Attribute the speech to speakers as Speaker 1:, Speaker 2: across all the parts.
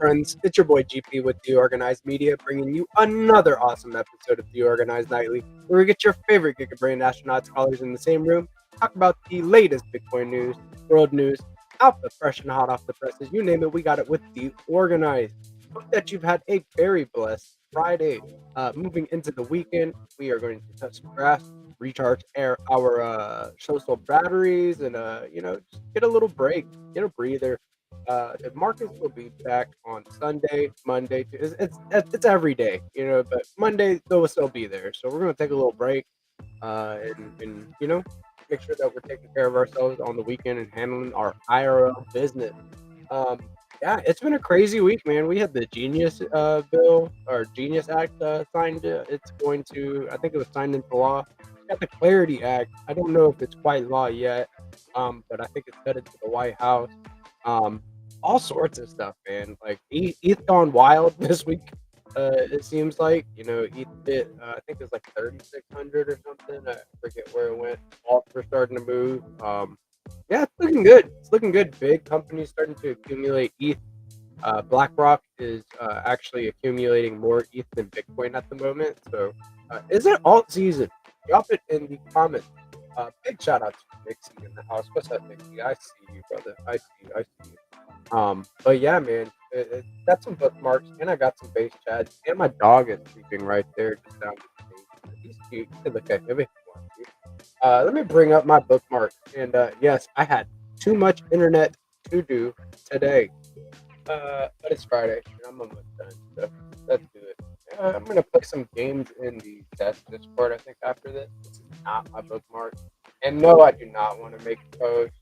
Speaker 1: friends? It's your boy GP with DeOrganized Media, bringing you another awesome episode of DeOrganized Nightly, where we get your favorite Giga Brain Astronaut Scholars in the same room, talk about the latest Bitcoin news, world news, out the fresh and hot off the presses, you name it, we got it with DeOrganized. Hope that you've had a very blessed Friday. Moving into the weekend, we are going to touch some grass, recharge our social batteries, and just get a little break, get a breather. The markets will be back on Sunday, Monday. It's every day, but Monday they'll still be there. So we're gonna take a little break, and make sure that we're taking care of ourselves on the weekend and handling our IRL business. Um, yeah, it's been a crazy week, man. We had the Genius bill or Genius Act signed. It's going to, I think it was signed into law. Got the Clarity Act. I don't know if it's quite law yet, but I think it's headed to the White House. Um, all sorts of stuff, man. Like ETH gone wild this week. It seems like ETH hit. I think it's like 3,600 or something. I forget where it went. Alts were starting to move. Yeah, it's looking good. It's looking good. Big companies starting to accumulate ETH. BlackRock is actually accumulating more ETH than Bitcoin at the moment. So, is it alt season? Drop it in the comments. Big shout out to Nixie in the house. What's up, Nixie? I see you, brother. I see you. I see you. But yeah, man, got some bookmarks, and I got some base chads, and my dog is sleeping right there, just down the street. He's cute. You can look at him if you want to. Let me bring up my bookmarks, and yes, I had too much internet to do today. But it's Friday, and I'm almost done, so let's do it. I'm gonna play some games in the Discord. I think after this. This is not my bookmark, and no, I do not want to make a post.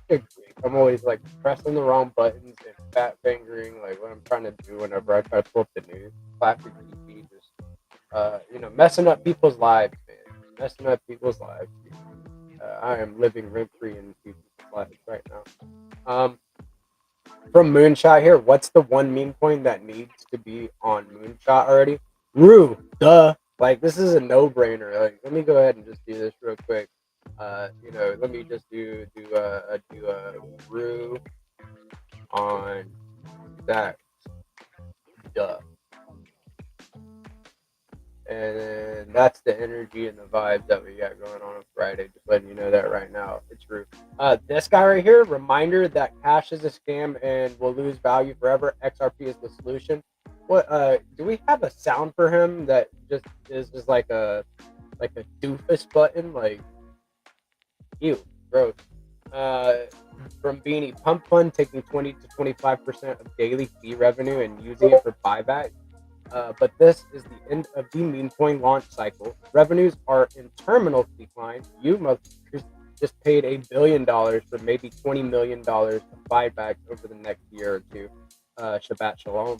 Speaker 1: Good grief. I'm always like pressing the wrong buttons and fat fingering like what I'm trying to do whenever I try to pull up the news. Classic GP, just messing up people's lives, man. Messing up people's lives. I am living rent free in people's lives right now. From Moonshot here, what's the one meme coin that needs to be on Moonshot already? Rue, duh. Like this is a no-brainer. Like, let me go ahead and just do this real quick. Let me just do a Rue on that, duh. And that's the energy and the vibes that we got going on Friday. Just letting you know that right now. It's true. This guy right here, reminder that cash is a scam and will lose value forever. XRP is the solution. What do we have a sound for him that just is just like a doofus button? Like, ew, gross. From Beanie, Pump Fund taking 20 to 25% of daily fee revenue and using it for buyback. But this is the end of the meme coin launch cycle. Revenues are in terminal decline. You must just paid $1 billion for maybe $20 million of buybacks over the next year or two. Shabbat shalom.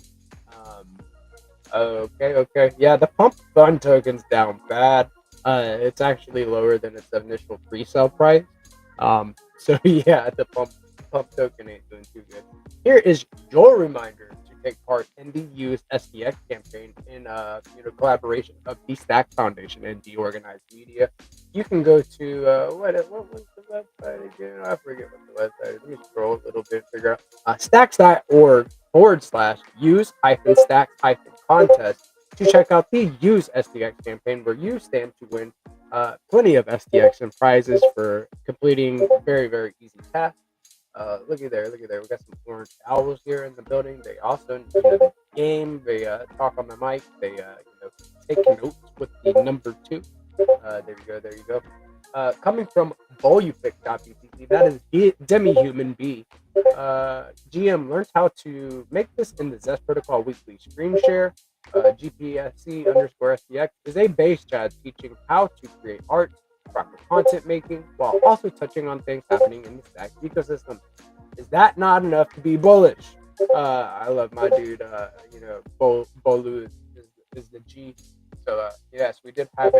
Speaker 1: Okay. Yeah, the Pump Fund token's down bad. It's actually lower than its initial pre-sale price. So yeah, the pump token ain't doing too good. Here is your reminder to take part in the Use SDX campaign in collaboration of the Stack Foundation and DeOrganized Media. You can go to what was the website again? I forget what the website is. Let me scroll a little bit, figure out stacks.org/use-stacks-contest to check out the Use SDX campaign, where you stand to win plenty of SDX and prizes for completing very, very easy tasks. Look at there. We got some orange owls here in the building. They also the game. They talk on the mic. They take notes with the number 2. There you go. Coming from Volufic.btc, that is Demi-Human B. GM learns how to make this in the Zest Protocol weekly screen share. GPSC_SDX is a base chat teaching how to create art, proper content making, while also touching on things happening in the Stack ecosystem. Is that not enough to be bullish? I love my dude. Bolu is the G. So yes, we did have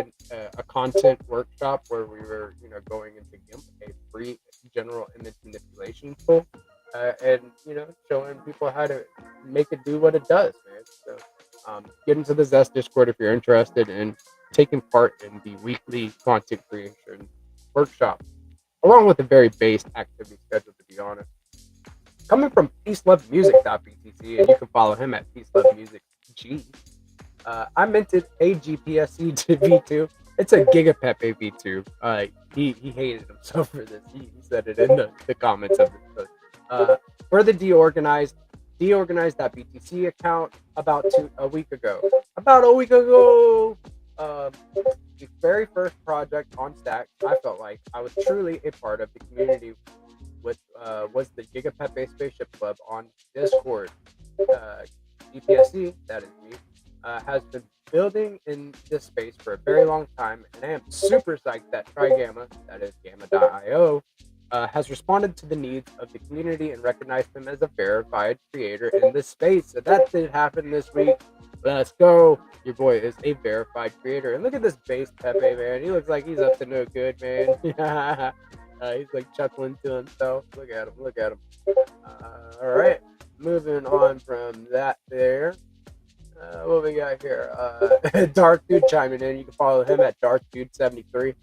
Speaker 1: a content workshop where we were going into GIMP, a free general image manipulation tool, and showing people how to make it do what it does, man. So get into the Zest Discord if you're interested in taking part in the weekly content creation workshop, along with a very based activity schedule, to be honest. Coming from peacelovemusic.btc, and you can follow him at peacelovemusicg. I minted a GPSC to V2. It's a Giga Pepe V2. He hated himself for this. He said it in the comments of this post. For the DeOrganized.btc account about a week ago. The very first project on Stack, I felt like I was truly a part of the community was the Giga Pepe Spaceship Club on Discord. GPSC, that is me, has been building in this space for a very long time, and I am super psyched that TriGamma, that is Gamma.io, has responded to the needs of the community and recognized him as a verified creator in this space. So that did happen this week. Let's go. Your boy is a verified creator. And look at this base Pepe, man. He looks like he's up to no good, man. He's like chuckling to himself. Look at him. Look at him. All right. Moving on from that there. What we got here? Dark Dude chiming in. You can follow him at DarkDude73.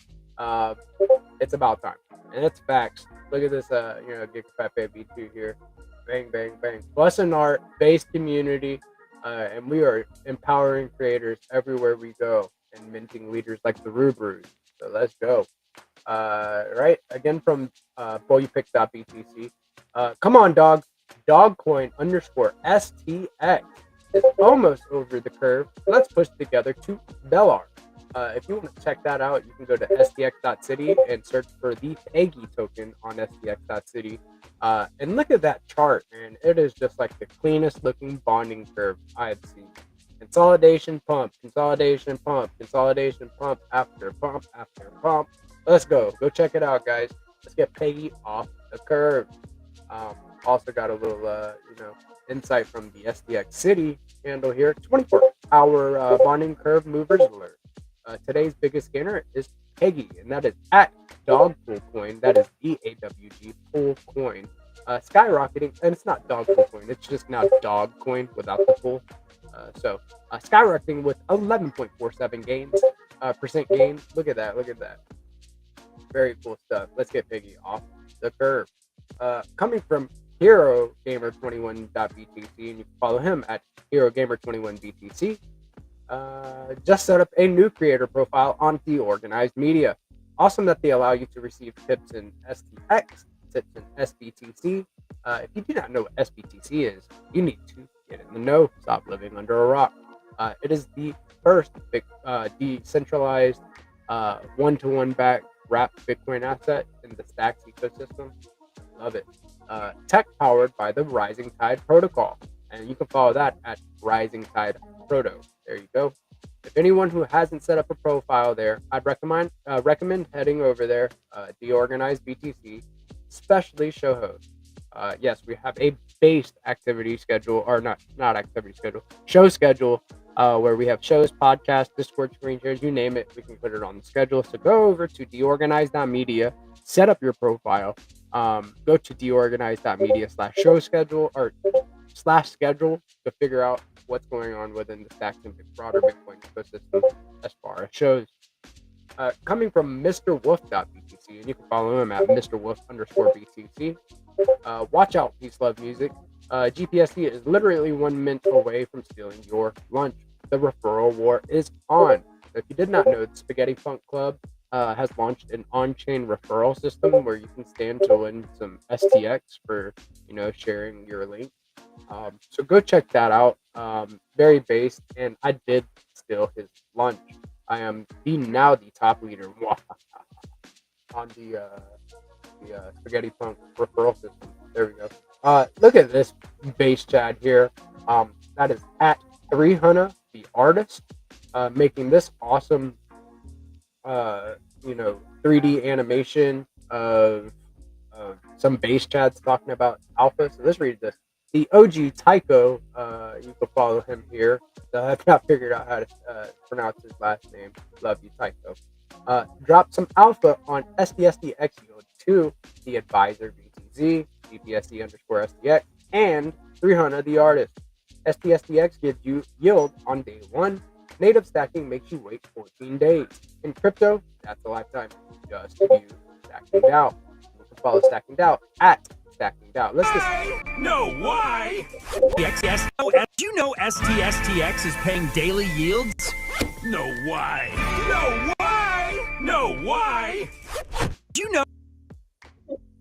Speaker 1: It's about time. And it's facts. Look at this, Giga Pepe V2 here. Bang, bang, bang. Bussin' art, base community. And we are empowering creators everywhere we go and minting leaders like the Rubrus. So let's go. Right? Again from BoyuPick.btc. Come on, dog. Dogcoin _STX is almost over the curve. Let's push together to Bellar. If you want to check that out, you can go to stx.city and search for the Peggy token on stx.city. And look at that chart, man. It is just like the cleanest looking bonding curve I've seen. Consolidation pump, consolidation pump, consolidation pump after pump after pump. Let's go. Go check it out, guys. Let's get Peggy off the curve. Also got a little, insight from the SDX City handle here. 24-hour bonding curve movers alert. Today's biggest gainer is Peggy, and that is at Dogpool Coin. That is DAWG Pool Coin. Skyrocketing, and it's not Dogpool Coin. It's just now Dog Coin without the pool. Skyrocketing with 11.47 gains, percent gain. Look at that. Look at that. Very cool stuff. Let's get Peggy off the curve. Coming from HeroGamer21.btc, and you can follow him at HeroGamer21BTC. Just set up a new creator profile on DeOrganized Media. Awesome that they allow you to receive tips in STX, tips in SBTC. If you do not know what SBTC is, you need to get in the know. Stop living under a rock. It is the first decentralized one-to-one back wrapped Bitcoin asset in the Stacks ecosystem. Love it. Tech powered by the Rising Tide protocol, and you can follow that at Rising Tide Proto. There you go. If anyone who hasn't set up a profile there, I'd recommend heading over there. DeOrganized BTC, especially show host. Yes, we have a based activity schedule, or not activity schedule, show schedule, where we have shows, podcasts, Discord screen shares, you name it, we can put it on the schedule. So go over to DeOrganized.media, set up your profile. Go to DeOrganized.media/show schedule or /schedule to figure out what's going on within the Stacks and broader Bitcoin ecosystem as far as shows. Coming from MrWolf.btc, and you can follow him at MrWolf_BTC. Watch out, Peace Love Music. GPSC is literally 1 mint away from stealing your lunch. The referral war is on. If you did not know, the Spaghetti Funk Club has launched an on-chain referral system where you can stand to win some STX for, sharing your link. So go check that out. Very based, and I did steal his lunch. I am now the top leader on the Spaghetti Funk referral system. There we go. Look at this base chat here. That is at 300 the artist, making this awesome 3D animation of some base chats talking about alpha. So let's read this. The OG Tycho, you can follow him here. I've not figured out how to pronounce his last name. Love you, Tycho. Dropped some alpha on SDSDX yield to the advisor BTZ, GPSD_SDX, and 300 the artist. SDSDX gives you yield on day 1. Native stacking makes you wait 14 days. In crypto, that's a lifetime. Just you stacking out. You can follow Stacking Out at stacking DAO. Let's listen.
Speaker 2: No, why? Yes. Oh, do you know STSTX is paying daily yields? No, why? No, why? No, why? Do you know?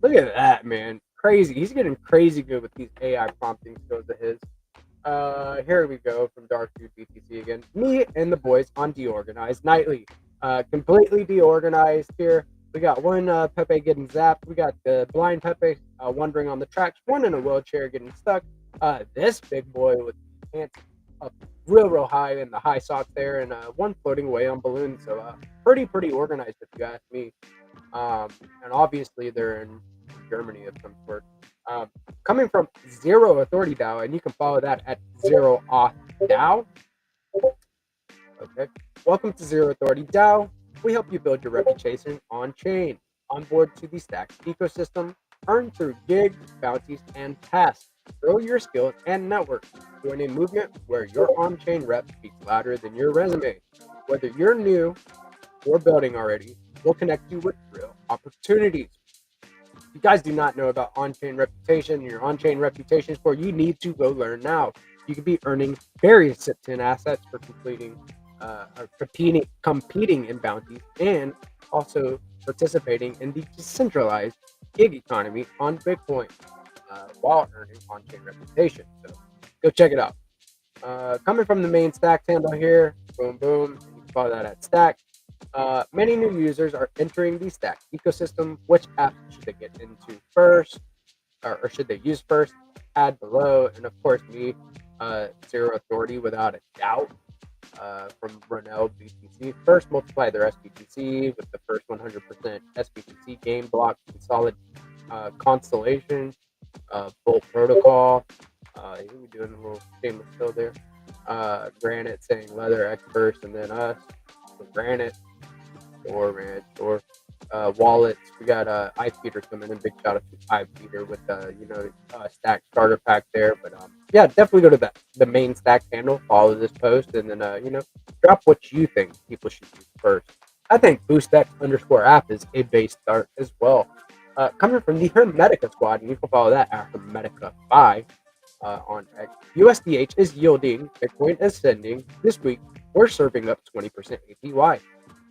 Speaker 1: Look at that, man. Crazy. He's getting crazy good with these AI prompting skills of his. Here we go from Dark Dude BTC again. Me and the boys on DeOrganized Nightly. Completely deorganized here. We got one Pepe getting zapped. We got the blind Pepe wandering on the tracks. One in a wheelchair getting stuck. This big boy with pants up real high in the high socks there, and one floating away on balloons. So pretty organized if you ask me. And obviously they're in Germany of some sort. Coming from Zero Authority DAO, and you can follow that at Zero Auth DAO. Okay. Welcome to Zero Authority DAO. We help you build your reputation on chain. On board to the Stacks ecosystem, earn through gigs, bounties, and tasks. Grow your skills and network. Join a movement where your on-chain rep speaks louder than your resume. Whether you're new or building already, we'll connect you with real opportunities. If you guys do not know about on-chain reputation, your on-chain reputation score, you need to go learn now. You could be earning various SIP10 assets for completing or competing in bounties, and also participating in the decentralized gig economy on Bitcoin while earning on-chain reputation. So go check it out. Coming from the main Stacks handle here, boom, you can follow that at Stack. Many new users are entering the Stack ecosystem. Which app should they get into first, or should they use first? Add below, and of course me, Zero Authority without a doubt. From Ronell BTC. First, multiply their SBTC with the first 100% SBTC game block, solid constellation, Bolt Protocol. We're doing a little stainless steel there. Granite saying leather X first, and then us. So Granite, or wallets. We got iPeter coming in. Big shout out to iPeter with Stack starter pack there. But yeah, definitely go to the main Stack handle, follow this post, and then drop what you think people should use first. I think BoostX_app is a base start as well. Coming from the Hermetica squad, and you can follow that at Hermetica5 on X. USDH is yielding, Bitcoin ascending. This week, we're serving up 20% APY.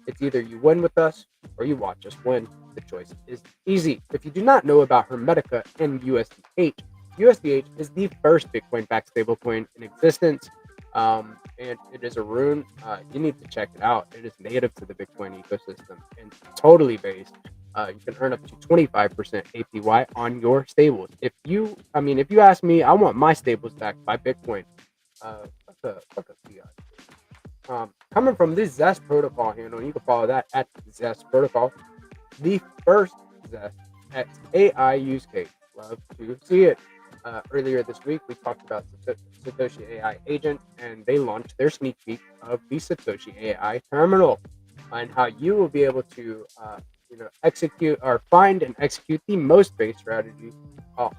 Speaker 1: It's either you win with us or you watch us win. The choice is easy. If you do not know about Hermetica and USDH, USDH is the first Bitcoin-backed stablecoin in existence, and it is a rune. You need to check it out. It is native to the Bitcoin ecosystem and totally based. You can earn up to 25% APY on your stables. If you ask me, I want my stables backed by Bitcoin. Fuck a fiat. Coming from this Zest protocol handle, you can follow that at Zest protocol. The first Zest X AI use case. Love to see it. Earlier this week, we talked about Satoshi AI agent, and they launched their sneak peek of the Satoshi AI terminal, and how you will be able to execute or find and execute the most base strategy,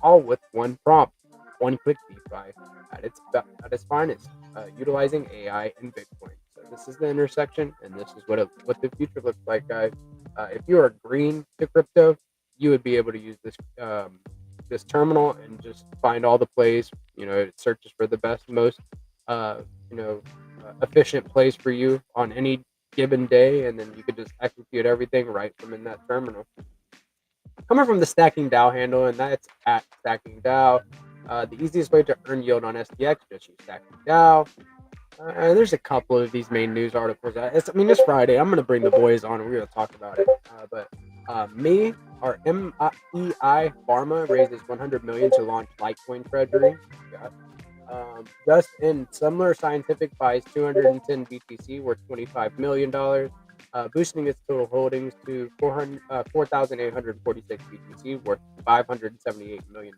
Speaker 1: all with one prompt, one click DeFi at its finest, utilizing AI and Bitcoin. So this is the intersection, and this is what the future looks like, guys. If you are green to crypto, you would be able to use this terminal and just find all the plays. It searches for the best, most efficient place for you on any given day, and then you could just execute everything right from in that terminal. Coming from the Stacking DAO handle, and that's at Stacking DAO. The easiest way to earn yield on SDX, just use Stacking DAO. There's a couple of these main news articles. It's Friday. I'm going to bring the boys on and we're going to talk about it. But our MEI Pharma raises $100 million to launch Litecoin Treasury. Just in Similar Scientific buys 210 BTC worth $25 million, boosting its total holdings to 4,846 BTC worth $578 million.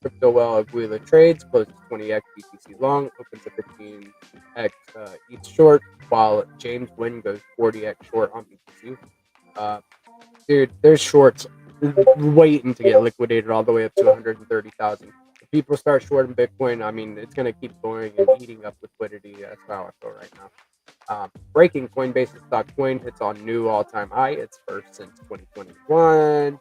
Speaker 1: Crypto Well Aguila trades, closes 20x BTC long, opens a 15x ETH short, while James Wynn goes 40x short on BTC. Dude, there's shorts waiting to get liquidated all the way up to 130,000. If people start shorting Bitcoin, it's going to keep going and eating up liquidity. That's how I feel right now. Breaking Coinbase's stock coin hits on new all-time high. It's first since 2021.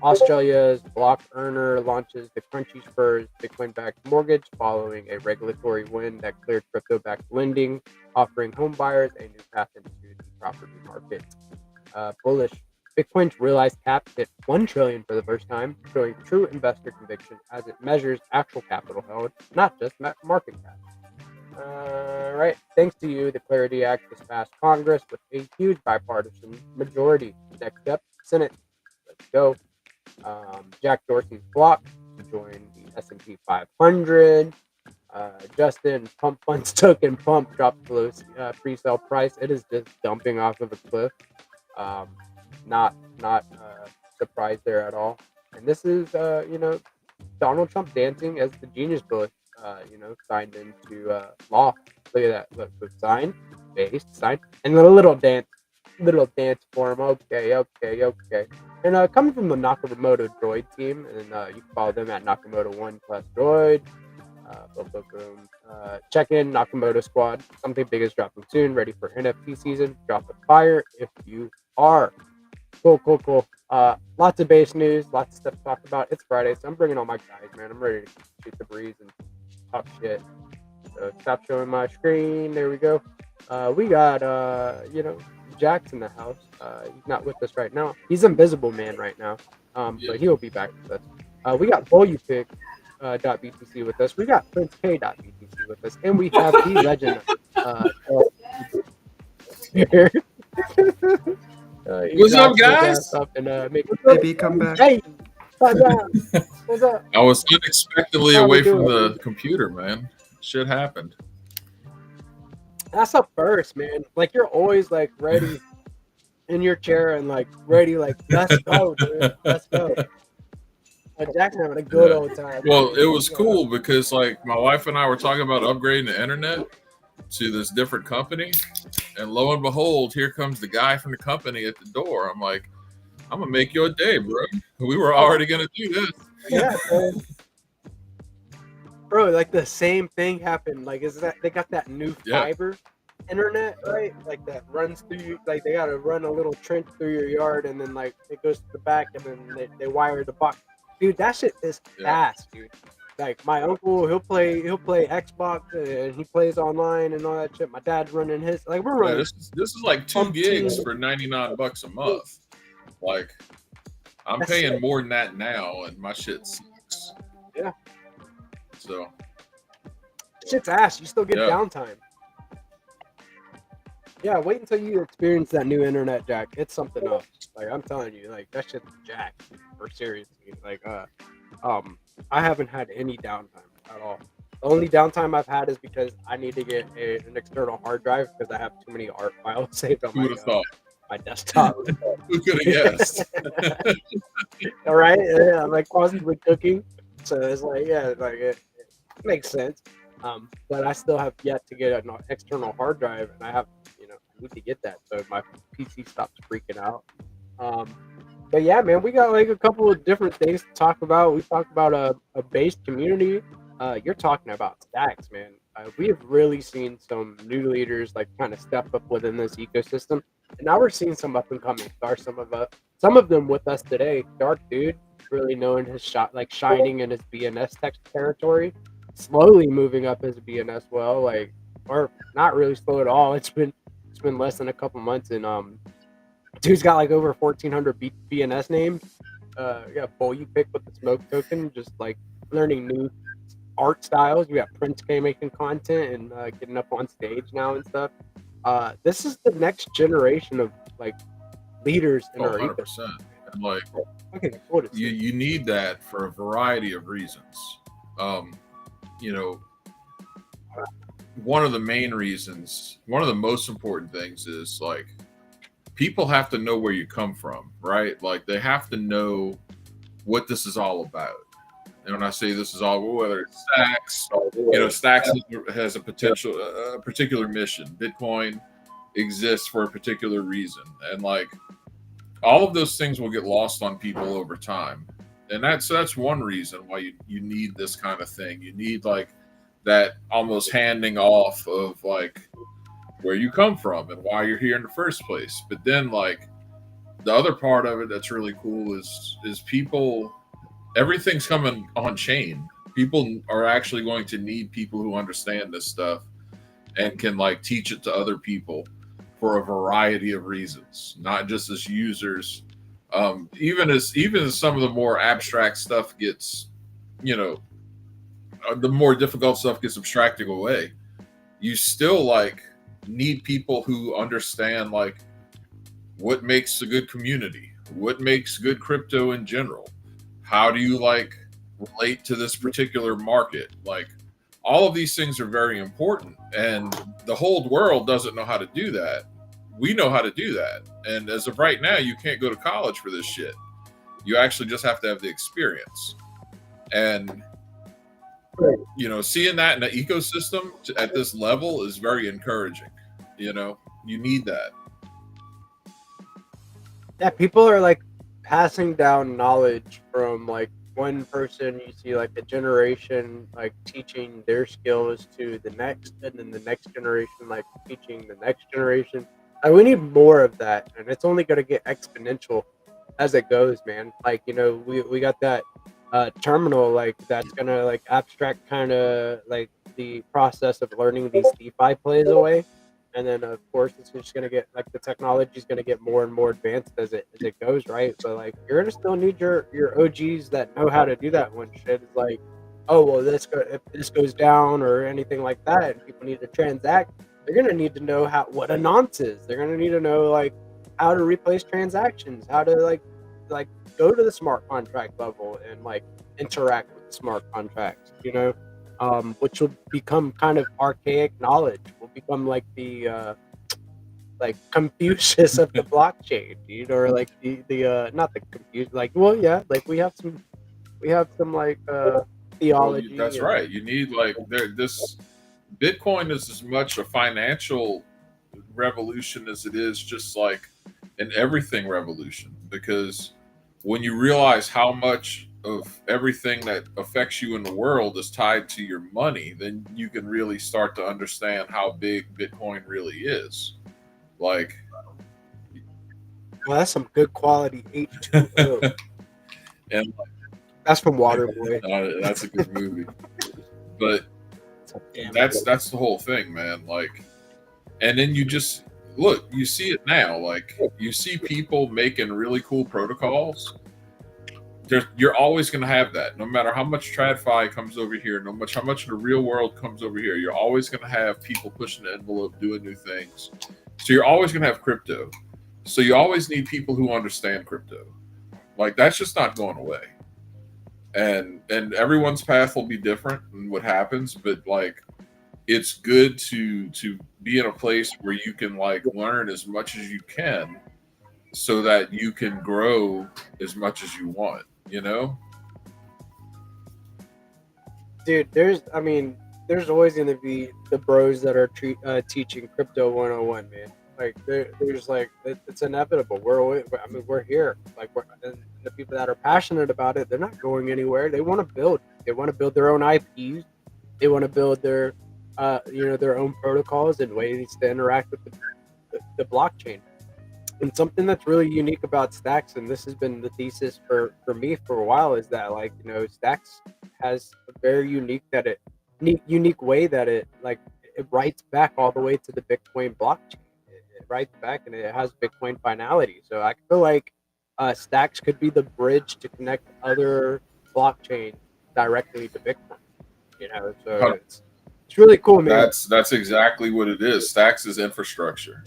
Speaker 1: Australia's block earner launches the Crunchy Spurs Bitcoin-backed mortgage following a regulatory win that cleared crypto-backed lending, offering home buyers a new path into the property market. Bullish. Bitcoin's realized cap hit 1 trillion for the first time, showing true investor conviction as it measures actual capital held, not just market cap. Right. Thanks to you, the Clarity Act has passed Congress with a huge bipartisan majority. Next up, Senate. Let's go. Jack Dorsey's block to join the S&P 500. Justin Pump Funds token pump dropped below pre-sale price. It is just dumping off of a cliff. Not surprised there at all. And this is Donald Trump dancing as the genius bill signed into law. Look at that. Look, signed, based, signed, and a little dance for him. Okay. And coming from the Nakamoto Droid team, and you can follow them at Nakamoto1 plus Droid. Boom. Check in Nakamoto Squad. Something big is dropping soon. Ready for NFT season. Drop a fire if you are. Cool. Lots of base news, lots of stuff to talk about. It's Friday, so I'm bringing all my guys, man. I'm ready to shoot the breeze and talk shit. So stop showing my screen. There we go. We got Jack's in the house. He's not with us right now. He's Invisible Man right now. But he'll be back with us. We got BTC with us. We got Prince K.BTC with us, and we have the legend here.
Speaker 3: What's up, guys?
Speaker 4: Baby, come back.
Speaker 1: Hey, what's up?
Speaker 3: I was unexpectedly away from the computer, man. Shit happened.
Speaker 1: That's a first, man. Like, you're always like ready in your chair and like ready, like, let's go, dude. Let's go. Jack's having a good old time.
Speaker 3: Well, it was cool because like my wife and I were talking about upgrading the internet to this different company, and lo and behold, here comes the guy from the company at the door. I'm like, I'm gonna make your day, bro. We were already gonna do this.
Speaker 1: Yeah, bro. Like the same thing happened. Like, is that they got that new fiber internet, right? Like that runs through you. Like they gotta run a little trench through your yard, and then like it goes to the back, and then they wire the box. Dude, that shit is fast, dude. Like my uncle, he'll play Xbox and he plays online and all that shit. My dad's running his. Like we're running.
Speaker 3: This is like 2 gigs for $99 a month. Like I'm paying more than that now, and my shit sucks.
Speaker 1: Yeah.
Speaker 3: So.
Speaker 1: Shit's ass. You still get downtime. Yeah, wait until you experience that new internet, Jack. It's something else. Like I'm telling you, like that shit's Jack. For seriously, like I haven't had any downtime at all. The only downtime I've had is because I need to get an external hard drive because I have too many art files saved on my desktop.
Speaker 3: Who could have guessed?
Speaker 1: All right, I'm like constantly cooking, so it's like it makes sense. But I still have yet to get an external hard drive, and I need to get that so my PC stops freaking out. But yeah, man, we got like a couple of different things to talk about. We talked about a based community. You're talking about stacks, man. We have really seen some new leaders like kind of step up within this ecosystem, and now we're seeing some up and coming stars. Some of them with us today. Dark Dude, really knowing his shot, like shining in his BNS tech territory, slowly moving up his BNS or not really slow at all. It's been less than a couple months, and dude's got like over 1,400 BNS names. Bull you pick with the smoke token, just like learning new art styles. You got Prince K making content and getting up on stage now and stuff. This is the next generation of like leaders in our
Speaker 3: 100%. And like,
Speaker 1: okay,
Speaker 3: you need that for a variety of reasons. One of the main reasons, one of the most important things is like people have to know where you come from, right? Like they have to know what this is all about. And when I say this is all, whether it's Stacks, Stacks has a particular mission. Bitcoin exists for a particular reason. And like all of those things will get lost on people over time. And that's one reason why you need this kind of thing. You need like that almost handing off of like where you come from and why you're here in the first place. But then like the other part of it that's really cool is people, everything's coming on chain. People are actually going to need people who understand this stuff and can like teach it to other people for a variety of reasons, not just as users. Even as some of the more abstract stuff gets, you know, the more difficult stuff gets abstracted away, you still like need people who understand like what makes a good community, what makes good crypto in general, how do you like relate to this particular market, like all of these things are very important, and the whole world doesn't know how to do that. We know how to do that, and as of right now you can't go to college for this shit. You actually just have to have the experience. And you know, seeing that in the ecosystem at this level is very encouraging. You know, you need that.
Speaker 1: Yeah, people are like passing down knowledge from like one person. You see like a generation like teaching their skills to the next, and then the next generation like teaching the next generation. We need more of that, and it's only going to get exponential as it goes, man. Like, you know, we got that terminal like that's gonna like abstract kind of like the process of learning these DeFi plays away, and then of course it's just gonna get like the technology is gonna get more and more advanced as it goes, right? But like you're gonna still need your OGs that know how to do that when shit is like, oh well, if this goes down or anything like that, and people need to transact, they're gonna need to know how what a nonce is. They're gonna need to know like how to replace transactions, how to like go to the smart contract level and like interact with the smart contracts, you know, which will become kind of archaic knowledge. Will become like the like Confucius of the blockchain, dude, or like the not the Confucius, like, well, yeah, like we have some like theology.
Speaker 3: That's right. You need like this Bitcoin is as much a financial revolution as it is just like an everything revolution, because when you realize how much of everything that affects you in the world is tied to your money, then you can really start to understand how big Bitcoin really is. Like,
Speaker 1: well, that's some good quality H2O.
Speaker 3: and
Speaker 1: That's from Waterboy.
Speaker 3: that's a good movie. But that's the whole thing, man. Like, and then you just look, you see it now. Like, you see people making really cool protocols. You're always going to have that, no matter how much TradFi comes over here, no much how much the real world comes over here. You're always going to have people pushing the envelope, doing new things. So you're always going to have crypto. So you always need people who understand crypto. Like, that's just not going away. And everyone's path will be different in what happens, but like, it's good to be in a place where you can like learn as much as you can so that you can grow as much as you want, you know?
Speaker 1: Dude, there's always going to be the bros that are teaching crypto 101, man. Like there's like it's inevitable. We're here. Like and the people that are passionate about it, they're not going anywhere. They want to build. They want to build their own IPs. They want to build their their own protocols and ways to interact with the blockchain. And something that's really unique about Stacks, and this has been the thesis for me for a while, is that like, you know, Stacks has a very unique way that it writes back all the way to the Bitcoin blockchain. It writes back and it has Bitcoin finality. So I feel like Stacks could be the bridge to connect other blockchains directly to Bitcoin. You know, so it's really cool, man.
Speaker 3: That's exactly what it is. Stacks is infrastructure,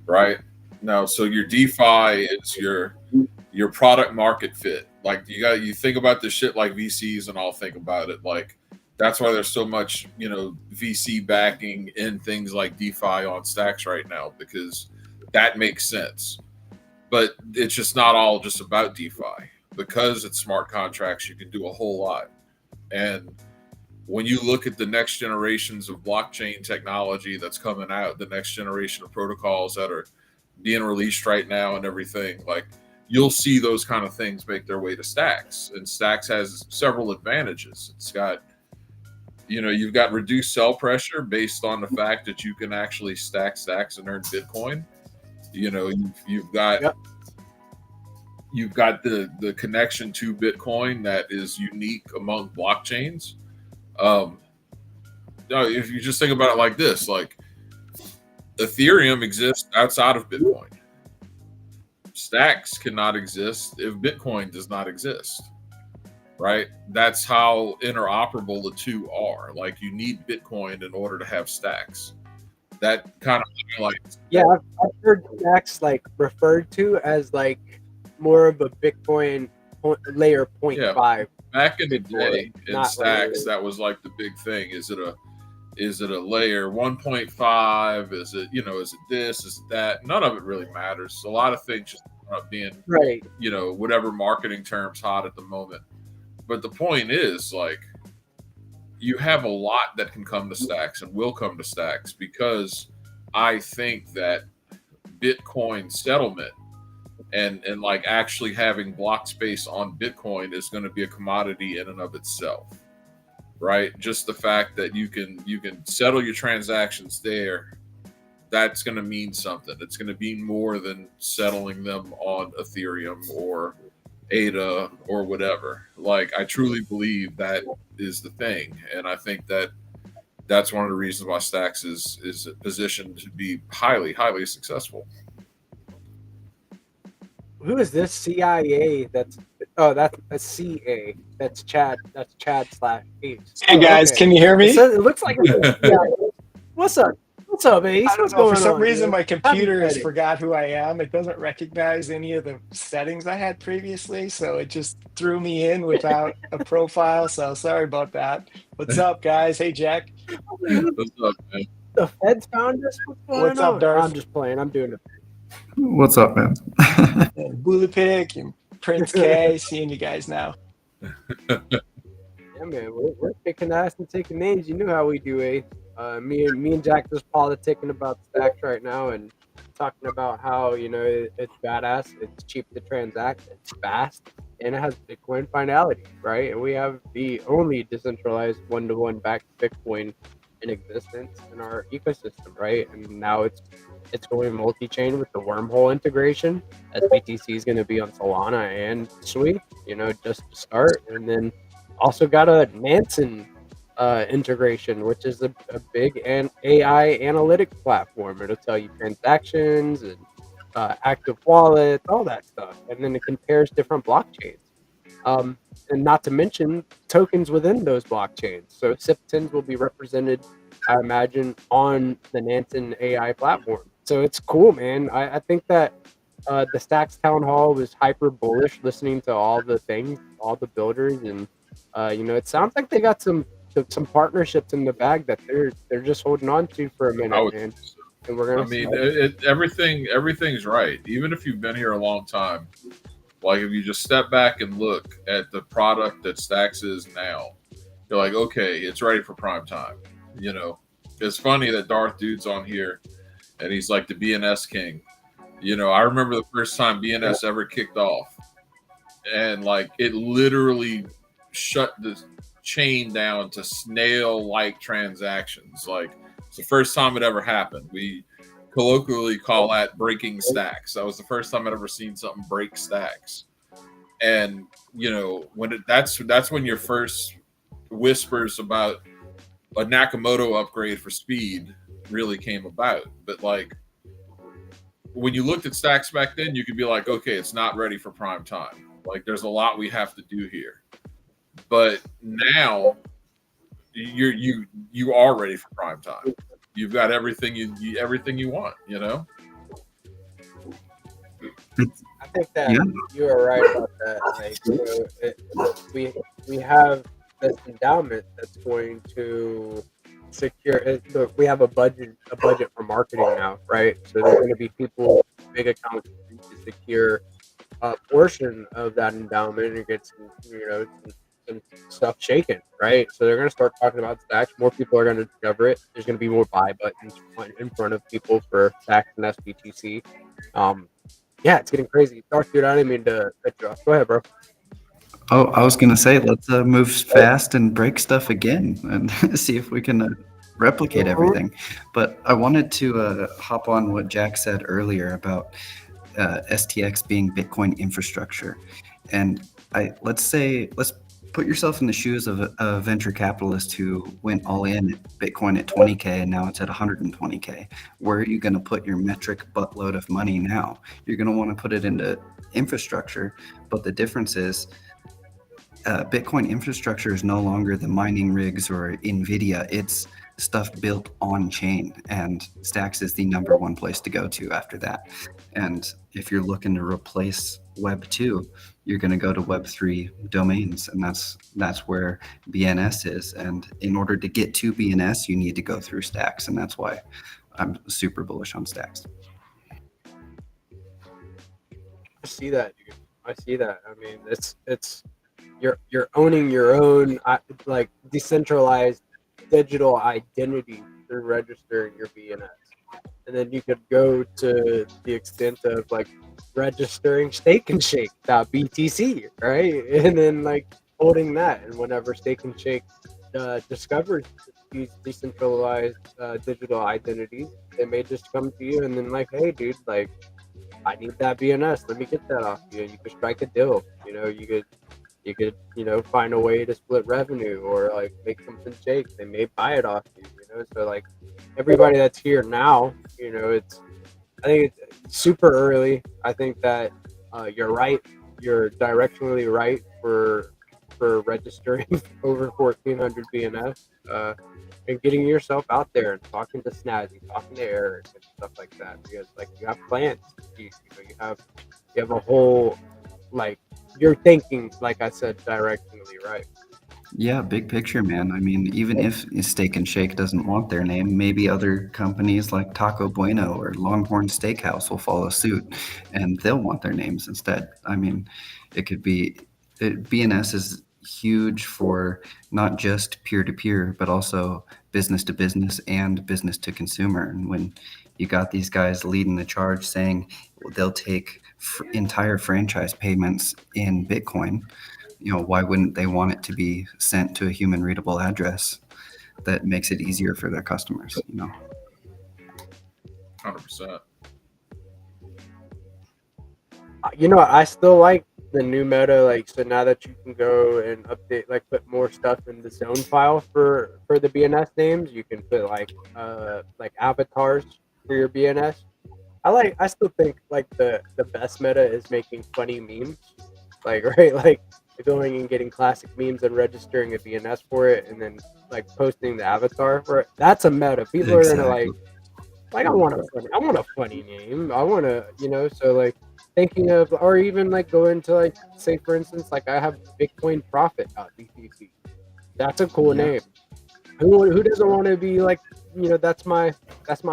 Speaker 3: right? Now, so your DeFi is your product market fit. Like you think about this shit like VCs and all think about it. Like, that's why there's so much, you know, VC backing in things like DeFi on Stacks right now, because that makes sense. But it's just not all just about DeFi. Because it's smart contracts, you can do a whole lot. And when you look at the next generations of blockchain technology that's coming out, the next generation of protocols that are being released right now and everything, like, you'll see those kind of things make their way to Stacks. And Stacks has several advantages. It's got, you know, you've got reduced sell pressure based on the fact that you can actually stack Stacks and earn Bitcoin. You know, you've got you've got the connection to Bitcoin that is unique among blockchains. If you just think about it like this, like Ethereum exists outside of Bitcoin. Stacks cannot exist if Bitcoin does not exist, right? That's how interoperable the two are. Like you need Bitcoin in order to have stacks. That kind of highlights.
Speaker 1: Yeah, I've heard stacks like referred to as like more of a Bitcoin layer 0.5.
Speaker 3: Back in the day in
Speaker 1: not
Speaker 3: stacks,
Speaker 1: like,
Speaker 3: that was like the big thing. Is it a layer 1.5? Is it, is it this? Is it that? None of it really matters. A lot of things just end up being,
Speaker 1: right.
Speaker 3: Whatever marketing term's hot at the moment. But the point is, like, you have a lot that can come to stacks and will come to stacks, because I think that Bitcoin settlement and like actually having block space on Bitcoin is going to be a commodity in and of itself. Right? Just the fact that you can settle your transactions there, that's going to mean something. It's going to be more than settling them on Ethereum or ADA or whatever. Like, I truly believe that is the thing, and I think that that's one of the reasons why Stacks is positioned to be highly, highly successful.
Speaker 1: Who is this CIA? That's a CA. That's Chad. That's Chad/Ace.
Speaker 5: Hey guys,
Speaker 1: okay.
Speaker 5: Can you hear me?
Speaker 1: It looks like What's up? What's up, Ace?
Speaker 5: I don't
Speaker 1: What's
Speaker 5: know.
Speaker 1: going
Speaker 5: For some
Speaker 1: on,
Speaker 5: reason,
Speaker 1: dude?
Speaker 5: my computer has
Speaker 1: Happy
Speaker 5: forgot who I am. It doesn't recognize any of the settings I had previously, so it just threw me in without a profile. So sorry about that. What's up, guys? Hey, Jack.
Speaker 3: What's up, man?
Speaker 1: The feds found us.
Speaker 5: What's up, Darth?
Speaker 1: I'm just playing. I'm doing it.
Speaker 4: What's up, man?
Speaker 5: And Bulipik and Prince K. Seeing you guys now.
Speaker 1: Yeah, man. We're kicking ass and taking names. You know how we do, Ace. Me and Jack just politicking about stacks right now and talking about how it's badass, it's cheap to transact, it's fast, and it has Bitcoin finality, right? And we have the only decentralized one-to-one backed Bitcoin in existence in our ecosystem, right? And now it's going multi-chain with the wormhole integration. SBTC is going to be on Solana and Sui, just to start, and then also got a Nansen integration, which is a big and AI analytic platform. It'll tell you transactions and active wallets, all that stuff, and then it compares different blockchains. And not to mention tokens within those blockchains. So SIP10s will be represented, I imagine, on the Nansen AI platform. So it's cool, man. I think that the Stacks Town Hall was hyper bullish, listening to all the things, all the builders, and it sounds like they got some partnerships in the bag that they're just holding on to for a minute, man. And we're gonna.
Speaker 3: I mean, everything's right. Even if you've been here a long time, like if you just step back and look at the product that Stacks is now, you're like, okay, it's ready for prime time. It's funny that Darth Dude's on here, and he's like the BNS king. I remember the first time BNS ever kicked off, and like it literally shut the chain down to snail-like transactions. Like it's the first time it ever happened. We colloquially call that breaking stacks. That was the first time I'd ever seen something break stacks. And when that's when your first whispers about a Nakamoto upgrade for speed really came about. But like when you looked at stacks back then, you could be like, okay, it's not ready for prime time. Like there's a lot we have to do here. But now you are ready for prime time. You've got everything you want.
Speaker 1: I think that you are right about that. Like, we have this endowment that's going to secure it. Look, we have a budget for marketing now, right? So there's going to be people, big accounts, to secure a portion of that endowment and get some stuff shaken, right? So they're going to start talking about stacks. More people are going to discover it. There's going to be more buy buttons in front of people for stacks and SBTC. Yeah, it's getting crazy. Darth, dude, I didn't mean to cut you off. Go ahead, bro.
Speaker 4: Oh, I was going to say, let's move fast and break stuff again and see if we can replicate everything. But I wanted to hop on what Jack said earlier about STX being Bitcoin infrastructure. And let's put yourself in the shoes of a venture capitalist who went all in at Bitcoin at 20K and now it's at 120K. Where are you going to put your metric buttload of money now? You're going to want to put it into infrastructure, but the difference is Bitcoin infrastructure is no longer the mining rigs or NVIDIA. It's stuff built on chain, and Stacks is the number one place to go to after that. And if you're looking to replace Web 2, you're going to go to Web 3 domains, and that's where BNS is. And in order to get to BNS, you need to go through Stacks, and that's why I'm super bullish on Stacks.
Speaker 1: I see that, dude. I see that. I mean, it's you're owning your own like decentralized digital identity through registering your BNS, and then you could go to the extent of like registering Steak and Shake.btc, right? And then like holding that, and whenever Steak and Shake discovers these decentralized digital identities, they may just come to you and then like, hey, dude, like I need that BNS. Let me get that off you. You could strike a deal. You could, find a way to split revenue or like make something shake. They may buy it off you, So like everybody that's here now, I think it's super early. I think that you're right. You're directionally right for registering over 1,400 BNS and getting yourself out there and talking to Snazzy, talking to Eric and stuff like that. Because like you have plans, you have a whole like you're thinking, like I said, directionally right.
Speaker 4: Yeah, big picture, man. I mean, even if Steak and Shake doesn't want their name, maybe other companies like Taco Bueno or Longhorn Steakhouse will follow suit and they'll want their names instead. I mean, it could be BNS is huge for not just peer to peer, but also business to business and business to consumer. And when you got these guys leading the charge saying they'll take entire franchise payments in Bitcoin, why wouldn't they want it to be sent to a human readable address that makes it easier for their customers?
Speaker 3: 100%.
Speaker 1: I still like the new meta. Like, so now that you can go and update, like put more stuff in the zone file for the BNS names, you can put like avatars for your BNS. I still think like the best meta is making funny memes, like right, like going and getting classic memes and registering a BNS for it, and then like posting the avatar for it. That's a meta. People are gonna like I want a funny name. I want to, so like thinking of, or even like going to like, say for instance, like I have Bitcoin Profit.btc. That's a cool name. Who doesn't want to be like, that's my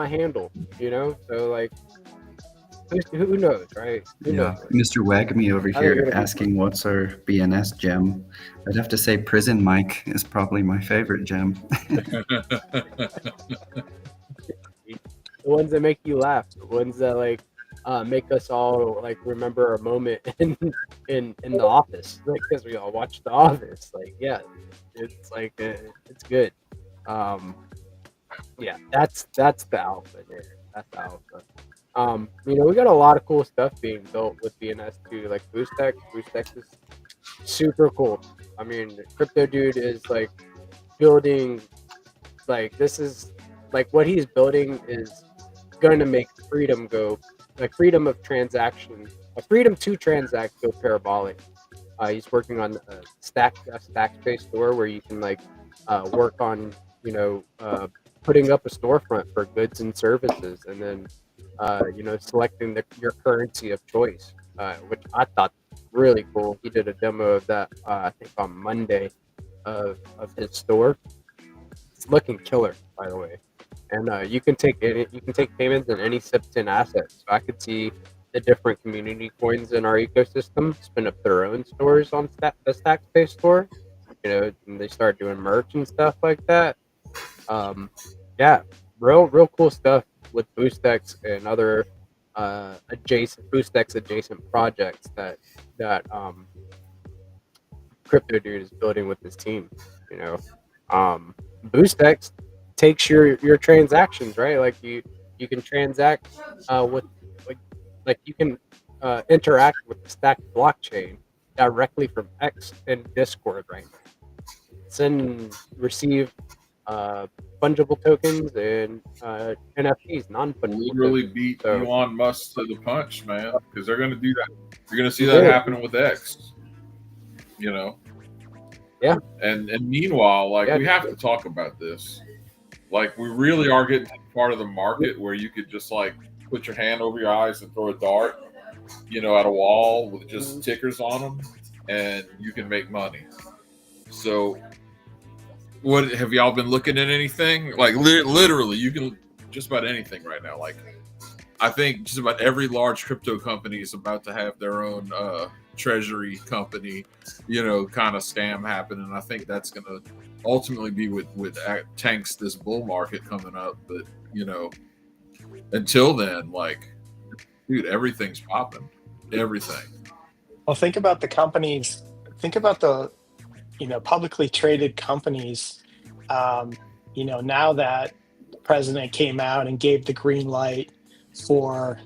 Speaker 1: handle, so like who knows, right? Who knows?
Speaker 4: Mr. Wagme over here asking what's our BNS gem. I'd have to say Prison Mike is probably my favorite gem.
Speaker 1: The ones that make you laugh, the ones that like make us all like remember a moment in the office, like because we all watch The Office. Like, yeah, it's like it's good. Yeah, that's the alpha there. That's the alpha. We got a lot of cool stuff being built with BNS too, like BoostX. BoostX is super cool. I mean, Crypto Dude is like building, like this is like what he's building is going to make freedom go, like freedom of transaction, a freedom to transact go parabolic. He's working on a Stackspace store where you can like work on, putting up a storefront for goods and services, and then selecting your currency of choice, which I thought really cool. He did a demo of that, I think on Monday, of his store. It's looking killer, by the way. And you can take payments in any SIP10 asset. So I could see the different community coins in our ecosystem spin up their own stores on the Stackspace store. And they start doing merch and stuff like that. Yeah, real cool stuff with BoostX and other BoostX adjacent projects that Crypto Dude is building with his team. BoostX takes your transactions, right? Like you can transact with like you can interact with the stacked blockchain directly from X and Discord right now. Send, receive fungible tokens and NFTs, non-fungible
Speaker 3: Literally
Speaker 1: tokens.
Speaker 3: beat
Speaker 1: So,
Speaker 3: Elon Musk to the punch, man, because they're going to do that. You're going to see that happening with X. You know.
Speaker 1: Yeah.
Speaker 3: And meanwhile, like,
Speaker 1: Yeah.
Speaker 3: we have to talk about this. Like, we really are getting to the part of the market where you could just like put your hand over your eyes and throw a dart, you know, at a wall with just tickers on them, and you can make money. So, what have y'all been looking at anything? Like, literally, you can just about anything right now. Like, I think just about every large crypto company is about to have their own treasury company, you know, kind of scam happen, and I think that's going to ultimately be with tanks this bull market coming up. But you know, until then, like, dude, everything's popping, everything.
Speaker 5: Well, think about the companies. Think about the, you know, publicly traded companies. You know, now that the president came out and gave the green light for,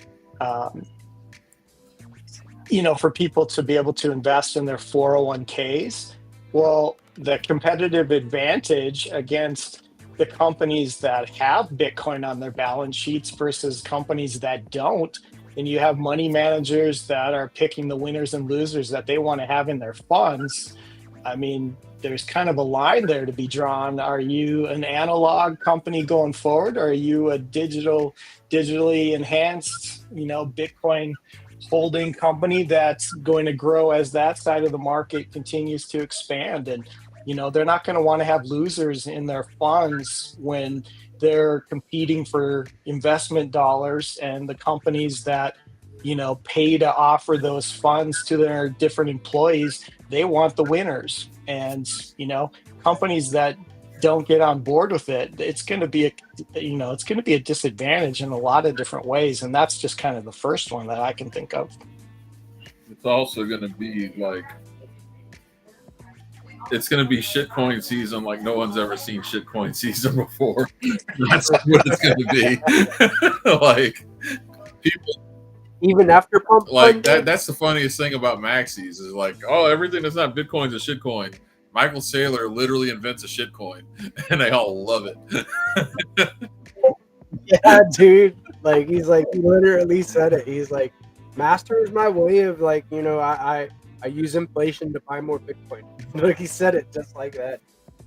Speaker 5: you know, for people to be able to invest in their 401ks. Well, the competitive advantage against the companies that have Bitcoin on their balance sheets versus companies that don't, and you have money managers that are picking the winners and losers that they want to have in their funds. I mean, there's kind of a line there to be drawn. Are you an analog company going forward, or are you a digitally enhanced, you know, Bitcoin holding company that's going to grow as that side of the market continues to expand? And you know, they're not going to want to have losers in their funds when they're competing for investment dollars, and the companies that, you know, pay to offer those funds to their different employees, they want the winners. And you know, companies that don't get on board with it, it's going to be a disadvantage in a lot of different ways. And that's just kind of the first one that I can think of.
Speaker 3: It's also going to be like, it's going to be shitcoin season like no one's ever seen shitcoin season before. That's what it's going to be. Like, people,
Speaker 1: even after pump
Speaker 3: like that's the funniest thing about maxis is like, oh, everything that's not Bitcoin's a shitcoin. Michael Saylor literally invents a shitcoin, and they all love it.
Speaker 1: Yeah, dude. Like, he literally said it. He's like, master is my way of, like, you know, I use inflation to buy more Bitcoin. Like, he said it just like that.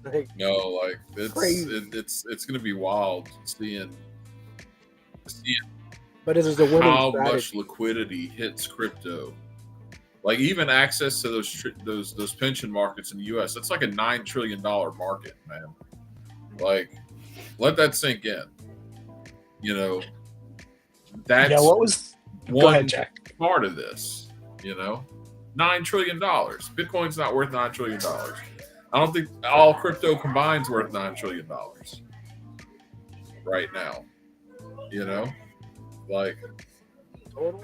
Speaker 1: Like,
Speaker 3: no, like, it's gonna be wild seeing
Speaker 1: but it is a winning
Speaker 3: how
Speaker 1: strategy.
Speaker 3: much liquidity hits crypto. Like, even access to those pension markets in the U.S. That's like a $9 trillion market, man. Like, let that sink in. You know, that's
Speaker 5: Go ahead, Jack.
Speaker 3: part of this. You know, $9 trillion. Bitcoin's not worth $9 trillion. I don't think all crypto combined's worth $9 trillion right now. You know, like,
Speaker 1: Total?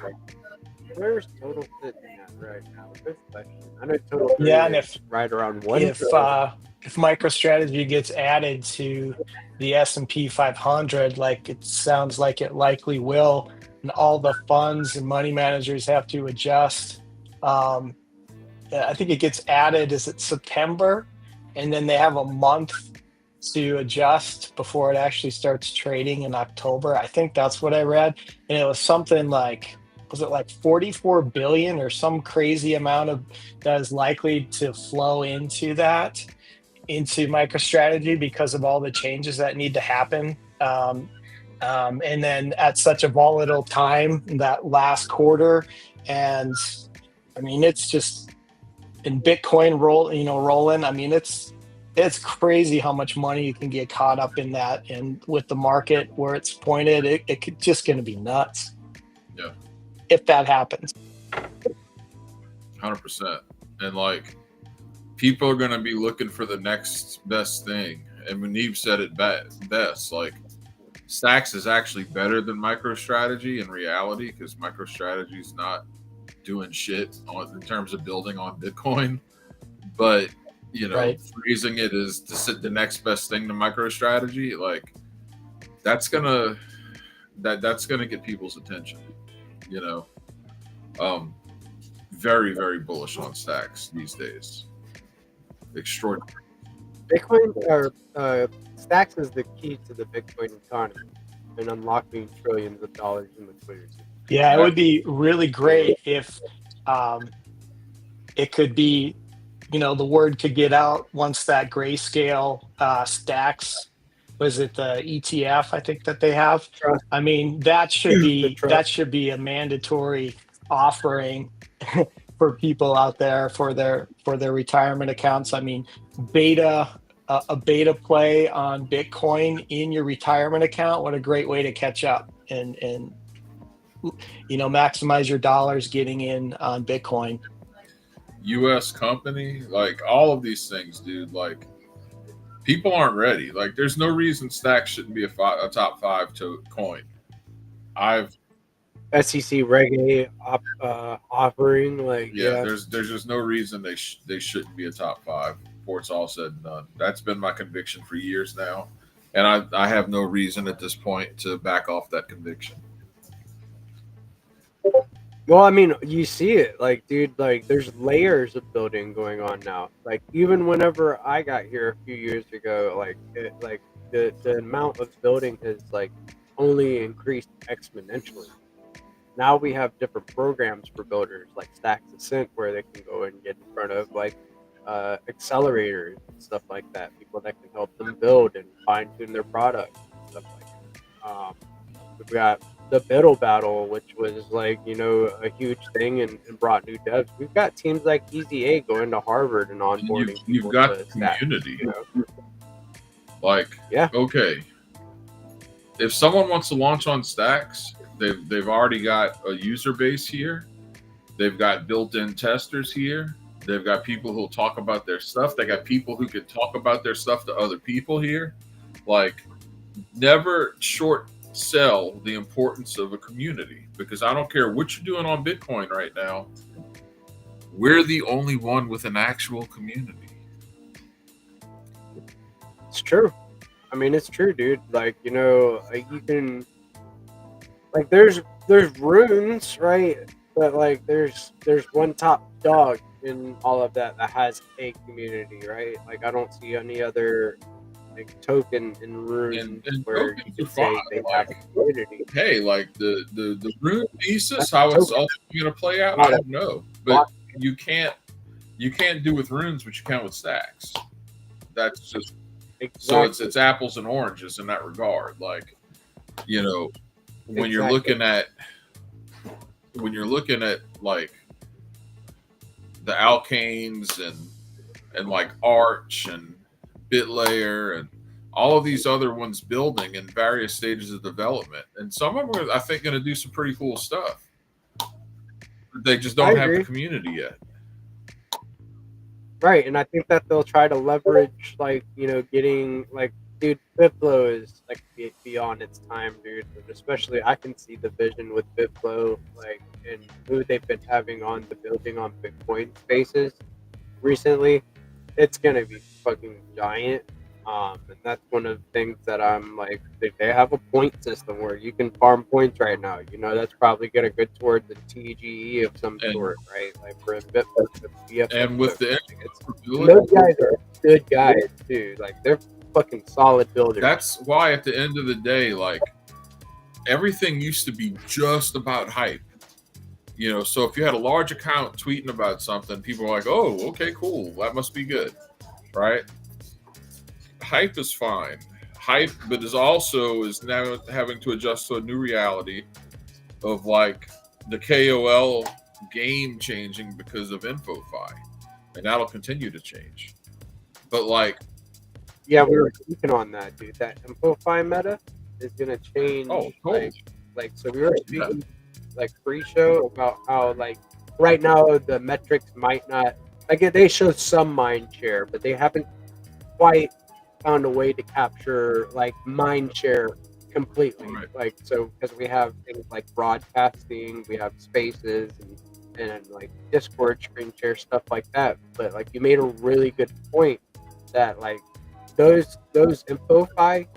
Speaker 1: Where's total sitting at right now? Good question. I know total.
Speaker 5: Yeah, and if
Speaker 1: right around one.
Speaker 5: If MicroStrategy gets added to the S&P 500, like it sounds like it likely will, and all the funds and money managers have to adjust. I think it gets added. Is it September? And then they have a month to adjust before it actually starts trading in October. I think that's what I read, and it was something like, was it like 44 billion or some crazy amount of that is likely to flow into MicroStrategy because of all the changes that need to happen. And then at such a volatile time, that last quarter. And I mean, it's just in Bitcoin rolling. I mean, it's crazy how much money you can get caught up in that. And with the market where it's pointed, it could just going to be nuts.
Speaker 3: Yeah.
Speaker 5: If that happens.
Speaker 3: 100%. And like, people are going to be looking for the next best thing. And Munib said it best. Like, Stacks is actually better than MicroStrategy in reality, because MicroStrategy is not doing shit in terms of building on Bitcoin. But, you know,
Speaker 5: right.
Speaker 3: Phrasing it as the next best thing to MicroStrategy, like, that's gonna get people's attention. You know, Very, very bullish on stacks these days. Extraordinary.
Speaker 1: Bitcoin or stacks is the key to the Bitcoin economy and unlocking trillions of dollars in liquidity.
Speaker 5: Yeah, it would be really great if it could be, the word could get out once that grayscale stacks, was it the ETF I think that they have?
Speaker 1: Trust.
Speaker 5: I mean, that should
Speaker 1: The trust.
Speaker 5: be a mandatory offering for people out there for their retirement accounts. I mean, a beta play on Bitcoin in your retirement account, what a great way to catch up and maximize your dollars getting in on Bitcoin.
Speaker 3: US company, like all of these things, dude, like people aren't ready. Like there's no reason stacks shouldn't be a top 5 to coin.
Speaker 1: SEC Reg A offering, like
Speaker 3: there's just no reason they shouldn't be a top 5 before it's all said and done. That's been my conviction for years now, and I have no reason at this point to back off that conviction.
Speaker 1: Well, I mean, you see it, like, dude, like, there's layers of building going on now. Like, even whenever I got here a few years ago, the amount of building has like only increased exponentially. Now we have different programs for builders, like Stacks Ascent, where they can go and get in front of like accelerators and stuff like that. People that can help them build and fine tune their products and stuff like that. We've got the Biddle Battle, which was like, a huge thing and brought new devs. We've got teams like Easy A going to Harvard and onboarding.
Speaker 3: You've got the community. Like, okay, if someone wants to launch on Stacks, they've already got a user base here. They've got built-in testers here. They've got people who'll talk about their stuff. They got people who can talk about their stuff to other people here. Like, never short sell the importance of a community, because I don't care what you're doing on Bitcoin right now, we're the only one with an actual community.
Speaker 1: It's true. I mean, it's true, dude. Like, you can, like, there's runes, right? But like, there's one top dog in all of that has a community, right? Like, I don't see any other like token in runes
Speaker 3: and
Speaker 1: where you can say they have a community.
Speaker 3: Hey, like the rune thesis, how it's all going to play out, I don't know. But you can't do with runes what you can with stacks. That's just so it's apples and oranges in that regard. Like, when you're looking at like the Alkanes and like Arch and BitLayer and all of these other ones building in various stages of development, and some of them are, I think, going to do some pretty cool stuff. They just don't have the community yet.
Speaker 1: Right, and I think that they'll try to leverage, like, getting, like, dude, BitFlow is, like, beyond its time, dude. And especially, I can see the vision with BitFlow, like, and who they've been having on the building on Bitcoin spaces recently. It's going to be fucking giant. And that's one of the things that I'm like, they have a point system where you can farm points right now. That's probably going to go towards the TGE of some sort, right? Like for a bit.
Speaker 3: And with the
Speaker 1: those guys are good guys too. Like they're fucking solid builders.
Speaker 3: That's why at the end of the day, like everything used to be just about hype. So if you had a large account tweeting about something, people were like, oh, okay, cool. That must be good, right? Hype is fine. Hype, but is now having to adjust to a new reality of like the KOL game changing because of InfoFi, and that'll continue to change. But like,
Speaker 1: yeah, we were speaking on that, dude. That InfoFi meta is gonna change.
Speaker 3: Oh, cool.
Speaker 1: Like so we were speaking like pre-show about how like right now the metrics might not like they show some mind share, but they haven't quite found a way to capture like mind share completely.
Speaker 3: Right.
Speaker 1: Like so because we have things like broadcasting, we have spaces and like Discord screen share, stuff like that. But like you made a really good point that like those InfoFi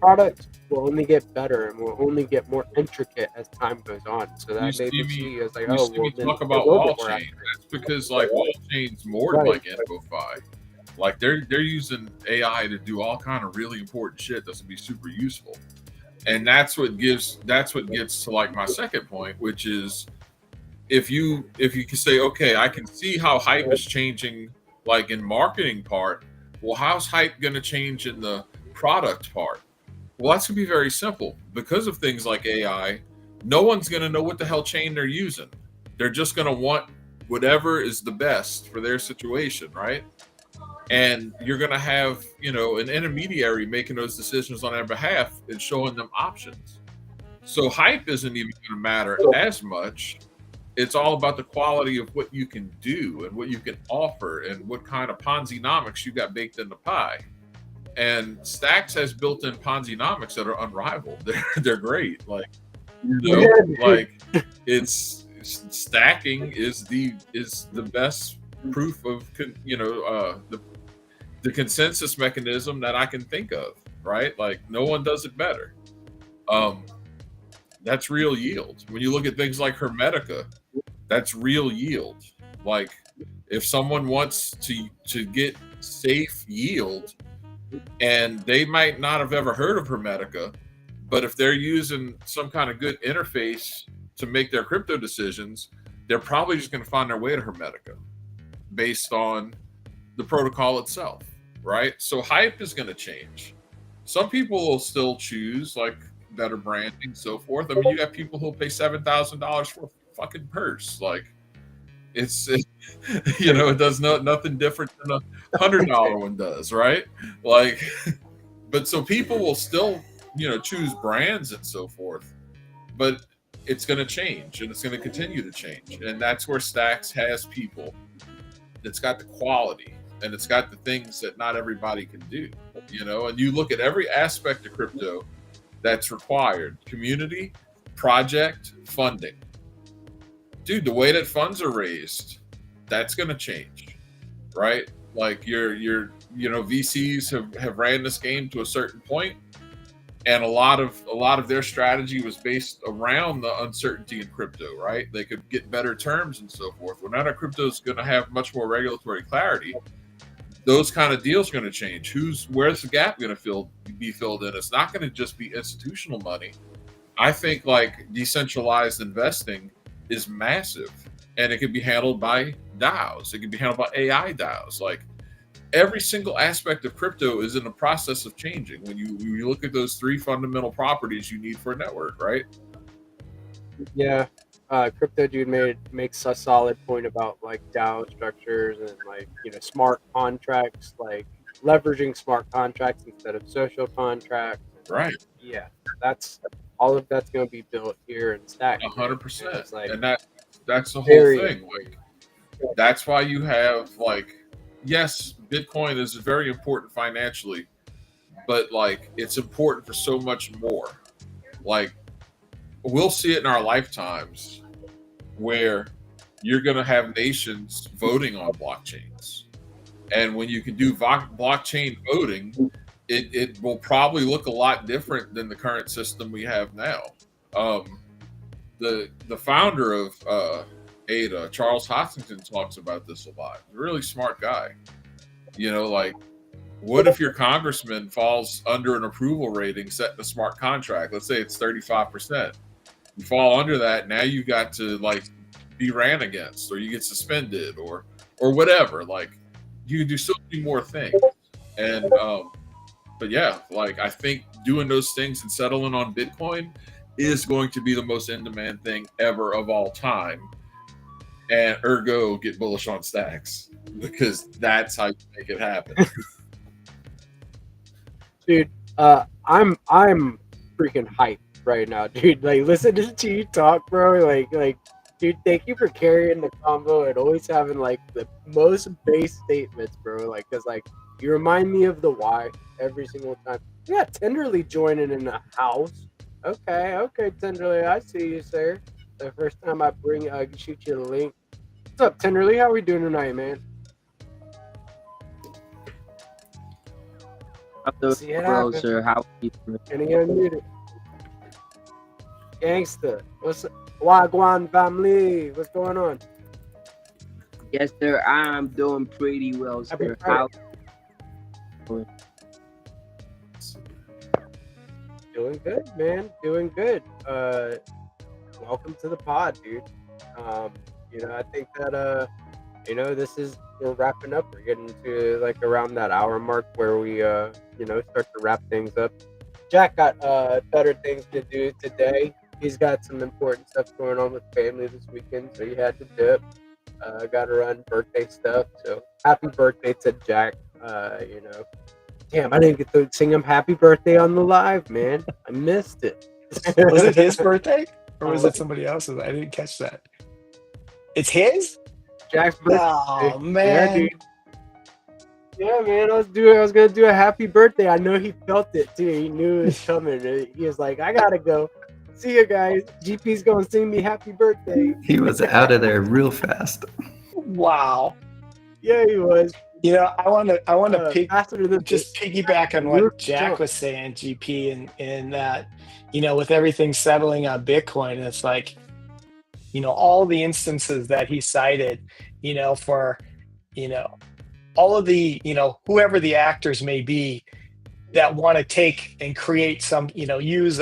Speaker 1: products will only get better and will only get more intricate as time goes on. So
Speaker 3: You
Speaker 1: that
Speaker 3: see
Speaker 1: made me
Speaker 3: me,
Speaker 1: see as like,
Speaker 3: you
Speaker 1: oh
Speaker 3: see
Speaker 1: well,
Speaker 3: me
Speaker 1: then
Speaker 3: talk
Speaker 1: it
Speaker 3: about
Speaker 1: will
Speaker 3: wall
Speaker 1: get more
Speaker 3: chain.
Speaker 1: accurate.
Speaker 3: That's because like wall chain's more
Speaker 1: Right.
Speaker 3: like InfoFi. Like they're using AI to do all kind of really important shit that's gonna be super useful. And that's what gets to like my second point, which is if you can say, okay, I can see how hype is changing like in marketing part. Well, how's hype going to change in the product part? Well, that's going to be very simple. Because of things like AI, no one's going to know what the hell chain they're using. They're just going to want whatever is the best for their situation, right? And you're going to have, an intermediary making those decisions on their behalf and showing them options. So hype isn't even going to matter as much. It's all about the quality of what you can do and what you can offer and what kind of Ponzi-nomics you got baked in the pie. And Stacks has built-in Ponzi-nomics that are unrivaled. They're great. Like, it's stacking is the best proof of the consensus mechanism that I can think of. Right? Like, no one does it better. That's real yield. When you look at things like Hermetica, that's real yield. Like if someone wants to get safe yield, and they might not have ever heard of Hermetica, but if they're using some kind of good interface to make their crypto decisions, they're probably just going to find their way to Hermetica based on the protocol itself, right? So hype is going to change. Some people will still choose like better branding, so forth. I mean, you got people who'll pay $7,000 for a fucking purse. Like, it does nothing different than $100 one does, right? Like, but so people will still, choose brands and so forth. But it's going to change, and it's going to continue to change, and that's where Stacks has people. It's got the quality, and it's got the things that not everybody can do. And you look at every aspect of crypto that's required: community, project, funding. Dude, the way that funds are raised, that's going to change, right? Like your VCs have ran this game to a certain point, and a lot of their strategy was based around the uncertainty in crypto, right? They could get better terms and so forth. Well, now that crypto is going to have much more regulatory clarity, those kind of deals are going to change. Where's the gap going to be filled in? It's not going to just be institutional money. I think like decentralized investing is massive, and it can be handled by DAOs. It can be handled by AI DAOs. Like every single aspect of crypto is in the process of changing. When you look at those three fundamental properties you need for a network, right?
Speaker 1: Yeah. Crypto dude makes a solid point about like DAO structures and like smart contracts, like leveraging smart contracts instead of social contracts.
Speaker 3: Right.
Speaker 1: Yeah, that's all of that's going to be built here in Stack.
Speaker 3: 100%.
Speaker 1: Like,
Speaker 3: and that's the whole thing. Like that's why you have like, yes, Bitcoin is very important financially, but like it's important for so much more. Like we'll see it in our lifetimes where you're going to have nations voting on blockchains. And when you can do blockchain voting, it will probably look a lot different than the current system we have now. The founder of ADA, Charles Hoskinson, talks about this a lot. He's a really smart guy. Like, what if your congressman falls under an approval rating set in a smart contract? Let's say it's 35%. You fall under that, now you got to like be ran against, or you get suspended, or whatever. Like you can do so many more things. And but yeah, like I think doing those things and settling on Bitcoin is going to be the most in-demand thing ever of all time. And ergo, get bullish on Stacks, because that's how you make it happen.
Speaker 1: Dude, I'm freaking hyped right now, dude. Like listening to you talk, bro. Like, dude, thank you for carrying the combo and always having like the most base statements, bro. Like, cause like you remind me of the why every single time. Yeah, Tenderly joining in the house. Okay, Tenderly, I see you, sir. The first time I shoot you the link. What's up, Tenderly? How we doing tonight, man?
Speaker 6: I'm doing
Speaker 1: See it
Speaker 6: well,
Speaker 1: happen.
Speaker 6: sir. How are you?
Speaker 1: Can you unmute it? Gangsta. What's Wagwan family? What's going on?
Speaker 6: Yes, sir. I'm doing pretty well,
Speaker 1: Happy
Speaker 6: sir.
Speaker 1: Friday.
Speaker 6: How?
Speaker 1: Doing good, man. Doing good. Welcome to the pod, dude. I think that we're wrapping up. We're getting to like around that hour mark where we start to wrap things up. Jack got better things to do today. He's got some important stuff going on with family this weekend, so he had to dip. Got to run birthday stuff. So happy birthday to Jack. Damn, I didn't get to sing him happy birthday on the live, man. I missed it.
Speaker 5: Was it his birthday or was it somebody else's? I didn't catch that. It's his?
Speaker 1: Jack's birthday.
Speaker 5: Oh
Speaker 1: Yeah,
Speaker 5: man.
Speaker 1: dude. Yeah, man. I was gonna do a happy birthday. I know he felt it too. He knew it was coming. He was like, I gotta go. See you guys. GP's gonna sing me happy birthday.
Speaker 4: He was out of there real fast.
Speaker 5: Wow.
Speaker 1: Yeah, he was.
Speaker 5: I want to
Speaker 1: Faster than
Speaker 5: just piggyback on what Jack was saying, GP, and that, with everything settling on Bitcoin, it's like, all the instances that he cited, for, all of the, whoever the actors may be that want to take and create some, use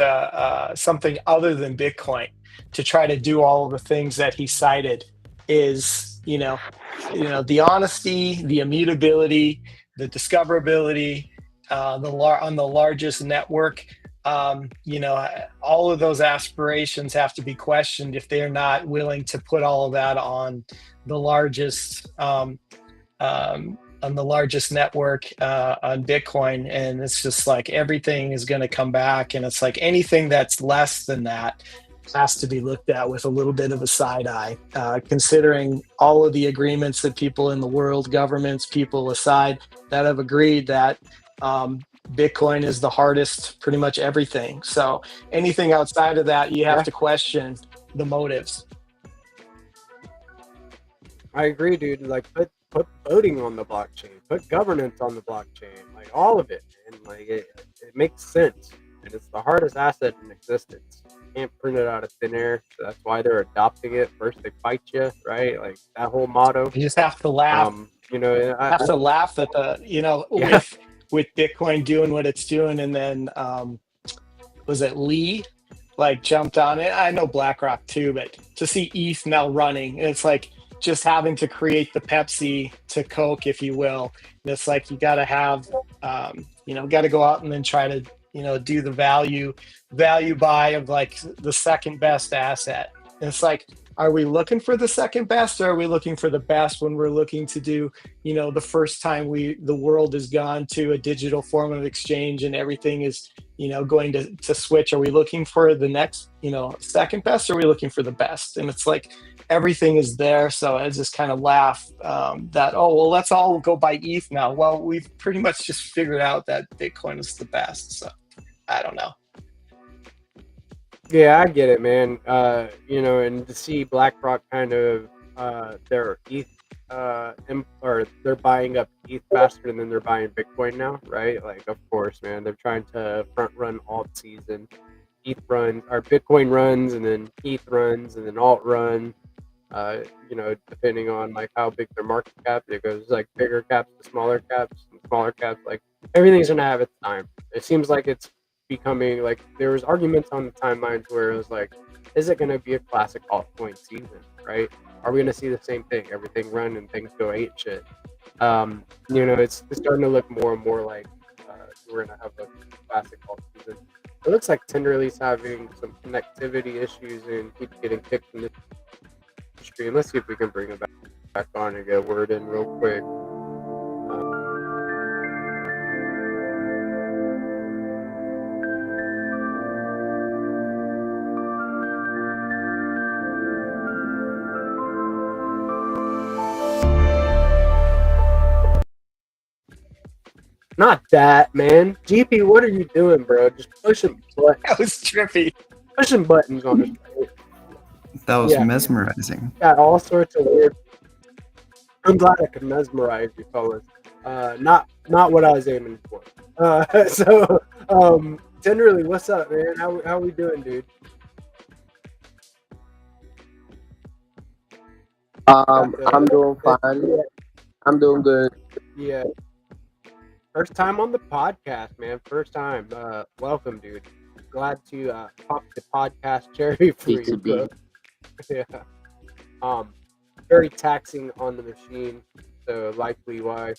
Speaker 5: something other than Bitcoin to try to do all of the things that he cited is, the honesty, the immutability, the discoverability, on the largest network. All of those aspirations have to be questioned if they're not willing to put all of that on the largest network on Bitcoin. And it's just like everything is going to come back, and it's like anything that's less than that has to be looked at with a little bit of a side eye, considering all of the agreements that people in the world, governments, people aside, that have agreed that Bitcoin is the hardest pretty much everything. So anything outside of that, you have to question the motives.
Speaker 1: I agree, dude. Like put voting on the blockchain, put governance on the blockchain, like all of it, and like it makes sense. And it's the hardest asset in existence. You can't print it out of thin air. So that's why they're adopting it. First they fight you, right? Like that whole motto.
Speaker 5: You just have to laugh.
Speaker 1: I
Speaker 5: have to laugh at the, with Bitcoin doing what it's doing, and then was it Lee like jumped on it? I know BlackRock too, but to see ETH now running, it's like just having to create the Pepsi to Coke, if you will. And it's like you got to have, got to go out and then try to, do the value buy of like the second best asset. And it's like, are we looking for the second best, or are we looking for the best when we're looking to do, the first time the world has gone to a digital form of exchange and everything is, going to switch? Are we looking for the next, second best, or are we looking for the best? And it's like everything is there. So I just kind of laugh that, let's all go buy ETH now. Well, we've pretty much just figured out that Bitcoin is the best. So I don't know.
Speaker 1: Yeah, I get it, man. And to see BlackRock kind of their ETH or they're buying up ETH faster than they're buying Bitcoin now, right? Like, of course, man, they're trying to front run alt season. ETH runs, or Bitcoin runs, and then ETH runs, and then alt run. Depending on like how big their market cap, it goes like bigger caps to smaller caps, and smaller caps. Like everything's gonna have its time. It seems like it's becoming like there was arguments on the timelines where it was like, is it going to be a classic altcoin season, right? Are we going to see the same thing, everything run and things go ape shit? It's starting to look more and more like we're going to have a classic alt season. It looks like Tenderly's having some connectivity issues and keeps getting kicked from the stream. Let's see if we can bring it back on and get a word in real quick. Not that, man. GP, what are you doing, bro? Just pushing buttons.
Speaker 5: That was trippy.
Speaker 1: Pushing buttons on it.
Speaker 4: That was mesmerizing.
Speaker 1: Got all sorts of weird. I'm glad I could mesmerize you fellas. Not what I was aiming for. Tenderly, what's up, man? How we doing, dude?
Speaker 6: I'm doing fine. I'm doing good.
Speaker 1: Yeah. First time on the podcast, man. First time. Welcome, dude. Glad to pop the podcast cherry for you, bro. Yeah. Very taxing on the machine, so likely why.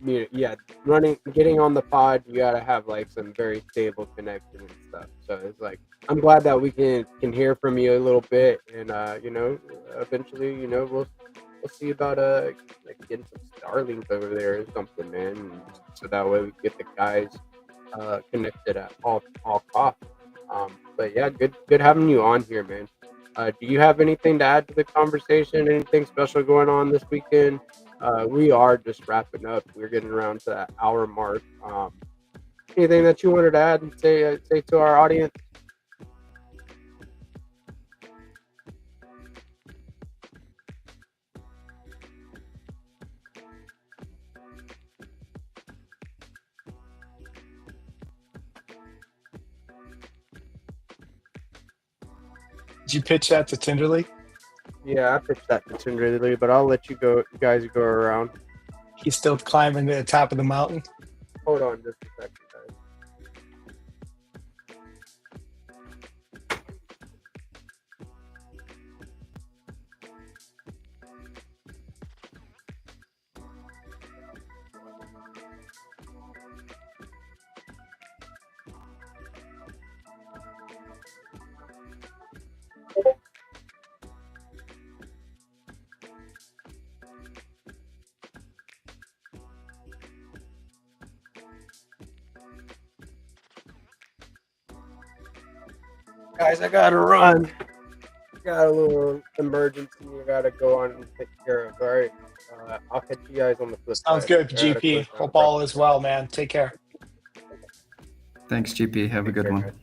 Speaker 1: Yeah, getting on the pod, you gotta have like some very stable connection and stuff. So it's like I'm glad that we can hear from you a little bit, and eventually, we'll see about like getting some Starlink over there or something, man. So that way we get the guys connected at all costs. But yeah, good having you on here, man. Do you have anything to add to the conversation? Anything special going on this weekend? We are just wrapping up. We're getting around to that hour mark. Anything that you wanted to add and say to our audience?
Speaker 5: Did you pitch that to Tinderly?
Speaker 1: Yeah, I pitched that to Tinderly, but I'll let you guys go around.
Speaker 5: He's still climbing to the top of the mountain.
Speaker 1: Hold on just a second, guys. Guys, I gotta run. Got a little emergency I gotta go on and take care of. All right. I'll catch you guys on the flip side.
Speaker 5: Sounds good,
Speaker 1: I gotta
Speaker 5: GP.
Speaker 1: click on
Speaker 5: Hope
Speaker 1: it.
Speaker 5: all is well, man. Take care.
Speaker 4: Thanks, GP. Have a
Speaker 1: Take
Speaker 4: good
Speaker 1: care,
Speaker 4: one.
Speaker 1: guys.